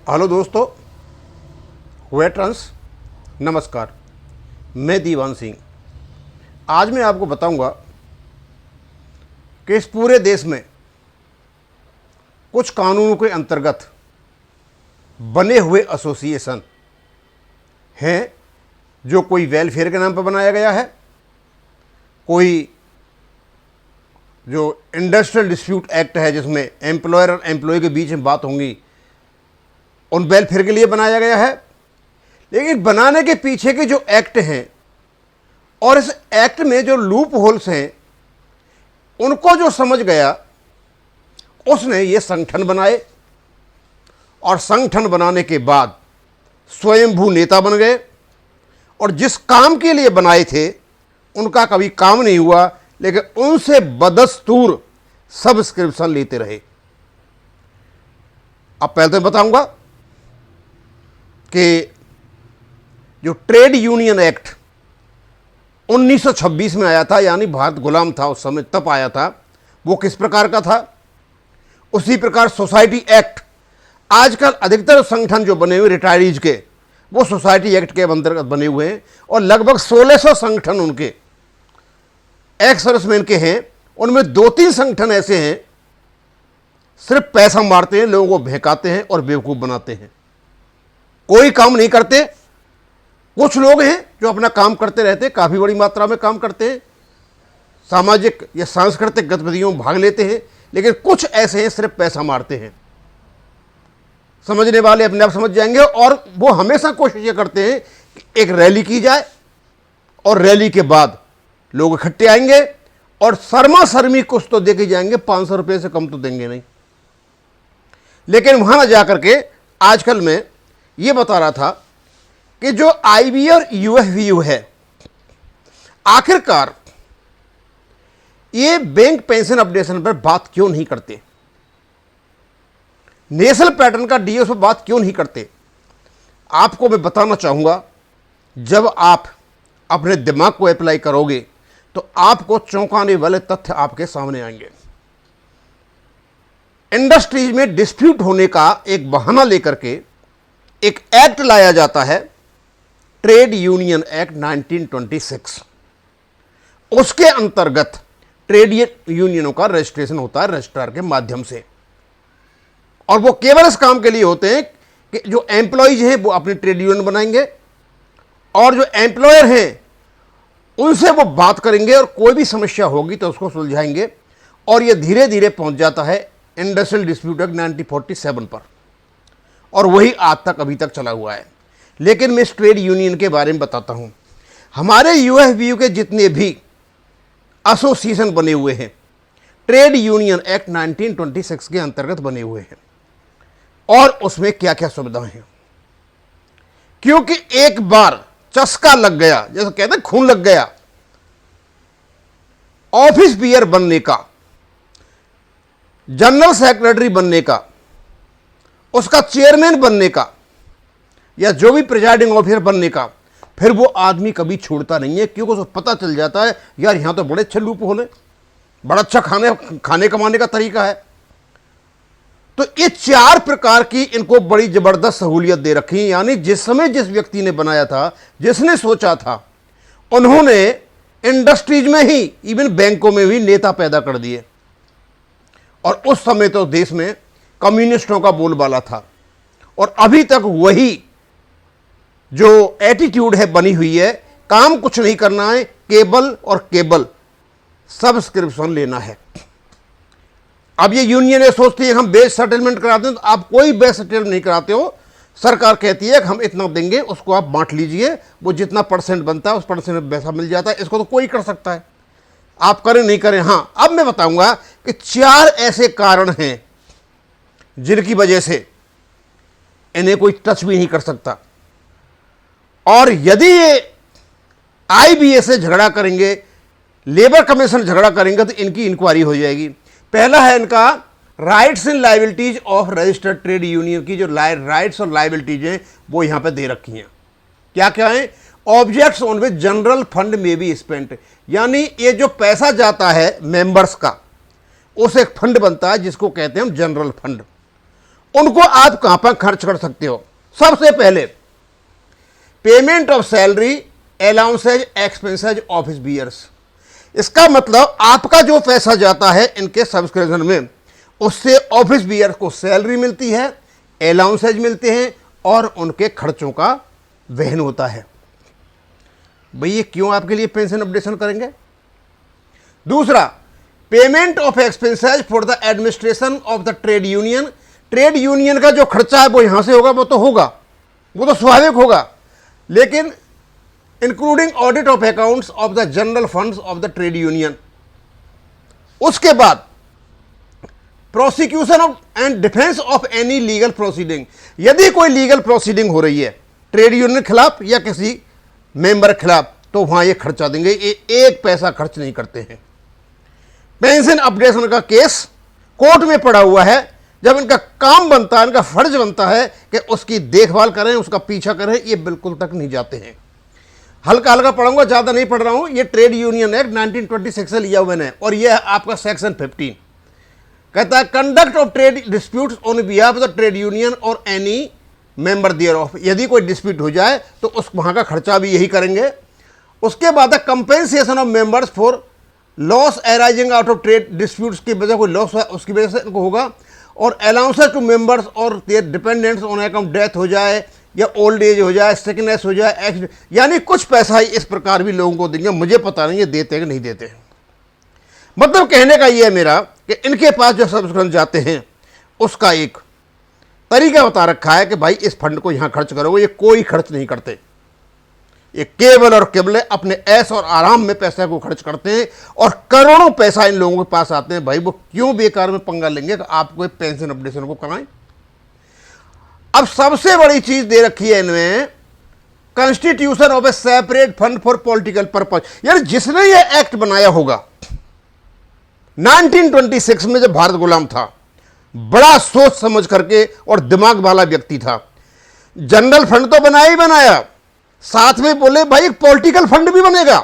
Hello दोस्तों, veterans नमस्कार। मैं दीवान सिंह। आज मैं आपको बताऊंगा कि इस पूरे देश में कुछ कानूनों के अंतर्गत बने हुए एसोसिएशन हैं जो कोई वेलफेयर के नाम पर बनाया गया है, कोई जो इंडस्ट्रियल डिस्प्यूट एक्ट है जिसमें एम्प्लॉयर और एम्प्लॉय के बीच में बात होंगी, उन वेलफेयर के लिए बनाया गया है। लेकिन बनाने के पीछे के जो एक्ट हैं और इस एक्ट में जो लूप होल्स हैं, उनको जो समझ गया उसने ये संगठन बनाए और संगठन बनाने के बाद स्वयंभू नेता बन गए और जिस काम के लिए बनाए थे उनका कभी काम नहीं हुआ, लेकिन उनसे बदस्तूर सब्सक्रिप्शन लेते रहे। अब पहले तो बताऊंगा कि जो ट्रेड यूनियन एक्ट 1926 में आया था, यानी भारत गुलाम था उस समय, तब आया था, वो किस प्रकार का था। उसी प्रकार सोसाइटी एक्ट, आजकल अधिकतर संगठन जो बने हुए रिटायरीज के, वो सोसाइटी एक्ट के अंतर्गत बने हुए हैं और लगभग 1600 संगठन उनके एक्स सर्विसमैन के हैं। उनमें 2-3 संगठन ऐसे हैं सिर्फ पैसा मारते हैं, लोगों को बहकाते हैं और बेवकूफ़ बनाते हैं, कोई काम नहीं करते। कुछ लोग हैं जो अपना काम करते रहते, काफ़ी बड़ी मात्रा में काम करते हैं, सामाजिक या सांस्कृतिक गतिविधियों में भाग लेते हैं, लेकिन कुछ ऐसे हैं सिर्फ पैसा मारते हैं। समझने वाले अपने आप समझ जाएंगे। और वो हमेशा कोशिश ये करते हैं कि एक रैली की जाए और रैली के बाद लोग इकट्ठे आएंगे और शर्मा शर्मी कुछ तो देके जाएंगे, 500 रुपये से कम तो देंगे नहीं। लेकिन वहां ना जाकर के आजकल मैं ये बता रहा था कि जो आईबी और यूएफवीयू है, आखिरकार ये बैंक पेंशन अपडेशन पर बात क्यों नहीं करते, नेशनल पैटर्न का डीओ पर बात क्यों नहीं करते। आपको मैं बताना चाहूंगा, जब आप अपने दिमाग को अप्लाई करोगे तो आपको चौंकाने वाले तथ्य आपके सामने आएंगे। इंडस्ट्रीज में डिस्प्यूट होने का एक बहाना लेकर के एक एक्ट लाया जाता है, ट्रेड यूनियन एक्ट 1926। उसके अंतर्गत ट्रेड यूनियनों का रजिस्ट्रेशन होता है रजिस्ट्रार के माध्यम से, और वो केवल इस काम के लिए होते हैं कि जो एम्प्लॉयज हैं वो अपनी ट्रेड यूनियन बनाएंगे और जो एम्प्लॉयर हैं उनसे वो बात करेंगे और कोई भी समस्या होगी तो उसको सुलझाएंगे। और ये धीरे धीरे पहुंच जाता है इंडस्ट्रियल डिस्प्यूट एक्ट 1947 पर, और वही आज तक अभी तक चला हुआ है। लेकिन मैं इस ट्रेड यूनियन के बारे में बताता हूं। हमारे यूएफबीयू के जितने भी एसोसिएशन बने हुए हैं, ट्रेड यूनियन एक्ट 1926 के अंतर्गत बने हुए हैं, और उसमें क्या क्या सुविधाएं हैं। क्योंकि एक बार चस्का लग गया, जैसे कहते हैं खून लग गया, ऑफिस बियर बनने का, जनरल सेक्रेटरी बनने का, उसका चेयरमैन बनने का, या जो भी प्रिजाइडिंग ऑफिसर बनने का, फिर वो आदमी कभी छोड़ता नहीं है, क्योंकि उसको पता चल जाता है यार यहां तो बड़े अच्छे लूप होले, बड़ा अच्छा खाने कमाने का तरीका है। तो ये 4 प्रकार की इनको बड़ी जबरदस्त सहूलियत दे रखी। यानी जिस समय जिस व्यक्ति ने बनाया था, जिसने सोचा था, उन्होंने इंडस्ट्रीज में ही, इवन बैंकों में भी नेता पैदा कर दिए। और उस समय तो देश में कम्युनिस्टों का बोलबाला था, और अभी तक वही जो एटीट्यूड है बनी हुई है, काम कुछ नहीं करना है, केबल और केबल सब्सक्रिप्शन लेना है। अब ये यूनियन ये सोचती है हम बेस सेटलमेंट कराते हैं, तो आप कोई बेस सेटलमेंट नहीं कराते हो। सरकार कहती है कि हम इतना देंगे, उसको आप बांट लीजिए, वो जितना % बनता है उस % में पैसा मिल जाता है। इसको तो कोई कर सकता है, आप करें नहीं करें। हाँ, अब मैं बताऊंगा कि 4 ऐसे कारण हैं जिनकी वजह से इन्हें कोई टच भी नहीं कर सकता, और यदि ये आईबीए से झगड़ा करेंगे, लेबर कमीशन झगड़ा करेंगे, तो इनकी इंक्वायरी हो जाएगी। पहला है इनका rights and liabilities of registered trade union की जो राइट्स और लायबिलिटीज हैं वो यहां पे दे रखी हैं। क्या क्या है? Objects on which general fund में बी स्पेंट, यानी ये जो पैसा जाता है मेंबर्स का, उस एक फंड बनता है जिसको कहते हैं हम जनरल फंड, उनको आप कहां पर खर्च कर सकते हो? सबसे पहले payment of salary, allowances, expenses, office bearers. इसका मतलब आपका जो पैसा जाता है इनके सब्सक्रिप्शन में, उससे ऑफिस बियर को सैलरी मिलती है, अलाउंसेज मिलते हैं और उनके खर्चों का वहन होता है। भाई ये क्यों आपके लिए पेंशन अपडेशन करेंगे? दूसरा, payment of expenses for the administration of the trade union. Trade union का जो खर्चा है वो यहां से होगा, वो तो होगा, वो तो स्वाभाविक होगा, लेकिन including audit of accounts of the general funds of the trade union. उसके बाद prosecution of and defence of any legal proceeding. यदि कोई लीगल प्रोसीडिंग हो रही है ट्रेड यूनियन के खिलाफ या किसी मेंबर के खिलाफ, तो वहां ये खर्चा देंगे। ये एक पैसा खर्च नहीं करते हैं। पेंशन अपडेशन का केस कोर्ट में पड़ा हुआ है। जब इनका काम बनता है, इनका फर्ज बनता है कि उसकी देखभाल करें, उसका पीछा करें, ये बिल्कुल तक नहीं जाते हैं। हल्का हल्का पढ़ूंगा, ज़्यादा नहीं पढ़ रहा हूं। ये ट्रेड यूनियन एक्ट 1926 से लिया हुआ है और यह है आपका सेक्शन 15। कहता है conduct of trade disputes on behalf of the trade union और एनी मेंबर देयर ऑफ। यदि कोई डिस्प्यूट हो जाए तो उस वहाँ का खर्चा भी यही करेंगे। उसके बाद है compensation of members for loss arising out of trade disputes की वजह कोई लॉस है उसकी वजह से इनको होगा। और अलाउंसेस टू मेंबर्स और their dependents on account death हो जाए या ओल्ड एज हो जाए, सिकनेस हो जाए, एक्सीडेंट, यानी कुछ पैसा ही इस प्रकार भी लोगों को देंगे। मुझे पता नहीं है देते हैं कि नहीं देते हैं। मतलब कहने का ये है मेरा कि इनके पास जो सब्सक्रिप्शन जाते हैं उसका एक तरीका बता रखा है कि भाई इस फंड को यहां खर्च करोगे। ये कोई खर्च नहीं करते, ये केवल और केवल अपने ऐश और आराम में पैसे को खर्च करते हैं और करोड़ों पैसा इन लोगों के पास आते हैं। भाई वो क्यों बेकार में पंगा लेंगे कि आपको पेंशन अपडेशन को कराएं। अब सबसे बड़ी चीज दे रखी है इनमें, constitution of A separate fund for political purpose. यार जिसने ये एक्ट बनाया होगा 1926 में जब भारत गुलाम था, बड़ा सोच समझ करके और दिमाग वाला व्यक्ति था। जनरल फंड तो बनाया ही बनाया, साथ में बोले भाई एक पॉलिटिकल फंड भी बनेगा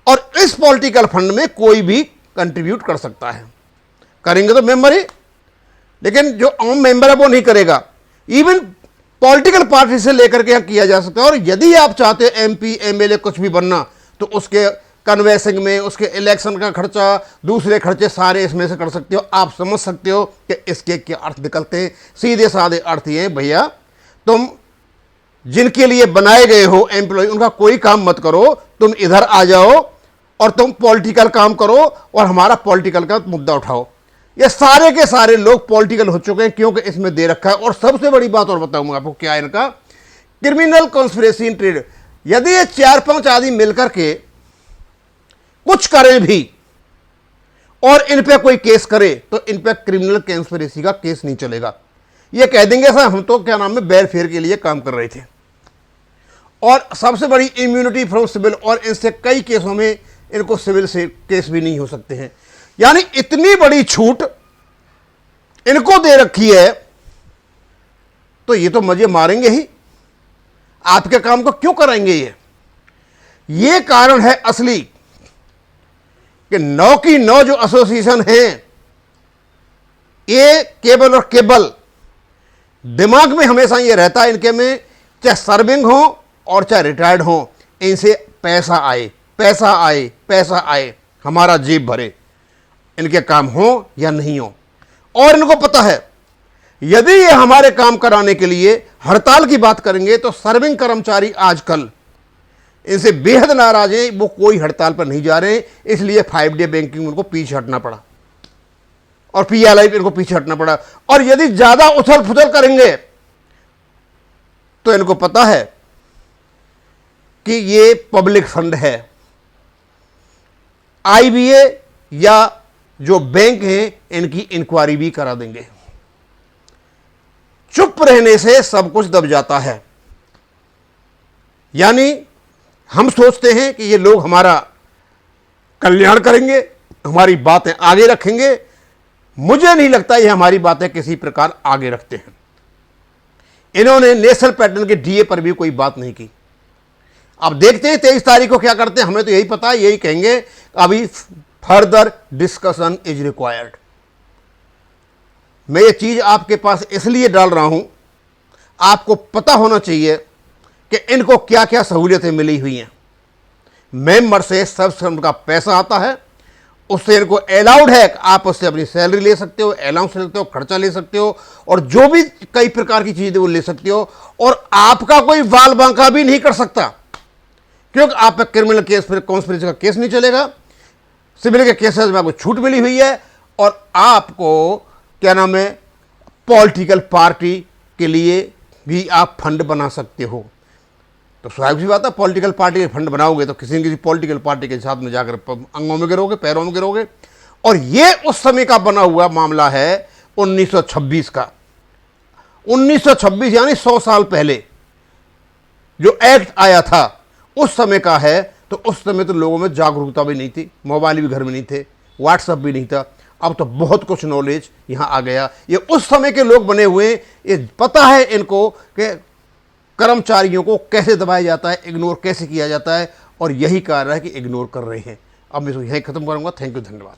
और इस पॉलिटिकल फंड में कोई भी कंट्रीब्यूट कर सकता है। करेंगे तो मेंबर ही, लेकिन जो आम मेंबर है वो नहीं करेगा। इवन पॉलिटिकल पार्टी से लेकर के किया जा सकता है। और यदि आप चाहते हैं एमपी एमएलए कुछ भी बनना, तो उसके कन्वेंसिंग में, उसके इलेक्शन का खर्चा, दूसरे खर्चे सारे इसमें से कर सकते हो। आप समझ सकते हो कि इसके क्या अर्थ निकलते हैं। सीधे साधे अर्थ ये हैं, भैया तुम जिनके लिए बनाए गए हो एम्प्लॉय, उनका कोई काम मत करो, तुम इधर आ जाओ और तुम पॉलिटिकल काम करो और हमारा पॉलिटिकल का मुद्दा उठाओ। ये सारे के सारे लोग पॉलिटिकल हो चुके हैं क्योंकि इसमें दे रखा है। और सबसे बड़ी बात और बताऊंगा आपको क्या है इनका, क्रिमिनल कॉन्स्पिरेसी इन ट्रेड। यदि ये 4-5 आदमी मिलकर के कुछ करें भी और इन पे कोई केस करे तो इन पे क्रिमिनल कॉन्स्पिरेसी का केस नहीं चलेगा। ये कह देंगे सर हम तो क्या नाम है वेलफेयर के लिए काम कर रहे थे। और सबसे बड़ी इम्यूनिटी फ्रॉम सिविल, और इनसे कई केसों में इनको सिविल से केस भी नहीं हो सकते हैं। यानी इतनी बड़ी छूट इनको दे रखी है, तो ये तो मजे मारेंगे ही। आपके काम को क्यों कराएंगे? ये कारण है असली कि 9 की 9 जो एसोसिएशन है, ये केवल और केवल दिमाग में हमेशा ये रहता है इनके में, चाहे सर्विंग हो और चाहे रिटायर्ड हो, इनसे पैसा आए, पैसा आए, पैसा आए, हमारा जेब भरे, इनके काम हो या नहीं हो। और इनको पता है यदि ये हमारे काम कराने के लिए हड़ताल की बात करेंगे तो सर्विंग कर्मचारी आजकल इनसे बेहद नाराज हैं। वो कोई हड़ताल पर नहीं जा रहे हैं, इसलिए 5 डे बैंकिंग उनको पीछे हटना पड़ा और पीएलआई इनको पीछे हटना पड़ा। और यदि ज्यादा उछल फुछल करेंगे तो इनको पता है कि ये पब्लिक फंड है, आईबीए या जो बैंक हैं इनकी इंक्वायरी भी करा देंगे। चुप रहने से सब कुछ दब जाता है। यानी हम सोचते हैं कि ये लोग हमारा कल्याण करेंगे, हमारी बातें आगे रखेंगे। मुझे नहीं लगता ये हमारी बातें किसी प्रकार आगे रखते हैं। इन्होंने नेशनल पैटर्न के डीए पर भी कोई बात नहीं की। अब देखते हैं 23 तारीख को क्या करते हैं। हमें तो यही पता है, यही कहेंगे अभी फर्दर डिस्कशन इज रिक्वायर्ड। मैं ये चीज़ आपके पास इसलिए डाल रहा हूं, आपको पता होना चाहिए कि इनको क्या क्या सहूलियतें मिली हुई हैं। मेंबर से सर्विस का पैसा आता है, उससे इनको अलाउड है कि आप उससे अपनी सैलरी ले सकते हो, अलाउंस ले सकते हो, खर्चा ले सकते हो, और जो भी कई प्रकार की चीज़ें वो ले सकते हो, और आपका कोई वाल बांका भी नहीं कर सकता, क्योंकि आप पे क्रिमिनल केस, फिर कॉन्स्पिरेसी का केस नहीं चलेगा। सिविल के केसेस में आपको छूट मिली हुई है, और आपको क्या नाम है, पॉलिटिकल पार्टी के लिए भी आप फंड बना सकते हो। तो स्वाभाविक सी बात है, पॉलिटिकल पार्टी के फंड बनाओगे तो किसी न किसी पॉलिटिकल पार्टी के साथ में जाकर अंगों में गिरोगे, पैरों में गिरोगे। और ये उस समय का बना हुआ मामला है 1926 का। 1926 यानी 100 साल पहले जो एक्ट आया था उस समय का है। तो उस समय तो लोगों में जागरूकता भी नहीं थी, मोबाइल भी घर में नहीं थे, व्हाट्सएप भी नहीं था। अब तो बहुत कुछ नॉलेज यहाँ आ गया। ये उस समय के लोग बने हुए, ये पता है इनको कि कर्मचारियों को कैसे दबाया जाता है, इग्नोर कैसे किया जाता है, और यही कारण है कि इग्नोर कर रहे हैं। अब मैं इसको यहीं खत्म करूंगा। थैंक यू, धन्यवाद।